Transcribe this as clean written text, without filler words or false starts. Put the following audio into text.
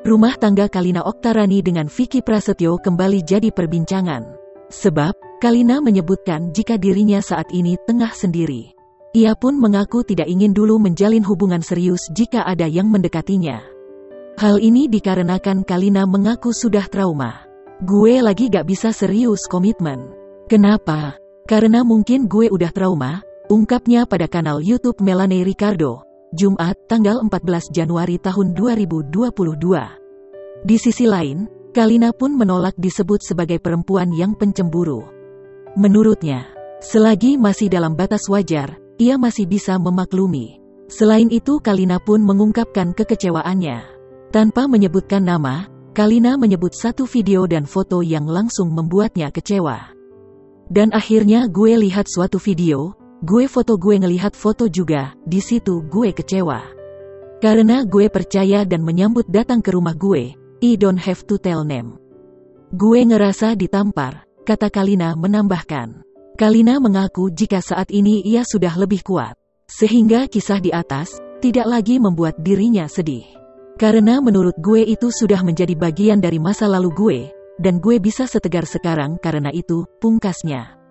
Rumah tangga Kalina Oktarani dengan Vicky Prasetyo kembali jadi perbincangan. Sebab, Kalina menyebutkan jika dirinya saat ini tengah sendiri. Ia pun mengaku tidak ingin dulu menjalin hubungan serius jika ada yang mendekatinya. Hal ini dikarenakan Kalina mengaku sudah trauma. Gue lagi gak bisa serius komitmen. Kenapa? Karena mungkin gue udah trauma, ungkapnya pada kanal YouTube Melanie Ricardo, Jumat, tanggal 14 Januari tahun 2022. Di sisi lain, Kalina pun menolak disebut sebagai perempuan yang pencemburu. Menurutnya, selagi masih dalam batas wajar, ia masih bisa memaklumi. Selain itu, Kalina pun mengungkapkan kekecewaannya. Tanpa menyebutkan nama, Kalina menyebut satu video dan foto yang langsung membuatnya kecewa. Dan akhirnya gue lihat suatu video, gue foto gue ngelihat foto juga, di situ gue kecewa. Karena gue percaya dan menyambut datang ke rumah gue, I don't have to tell name. Gue ngerasa ditampar, kata Kalina menambahkan. Kalina mengaku jika saat ini ia sudah lebih kuat. Sehingga kisah di atas, tidak lagi membuat dirinya sedih. Karena menurut gue itu sudah menjadi bagian dari masa lalu gue, dan gue bisa setegar sekarang karena itu, pungkasnya.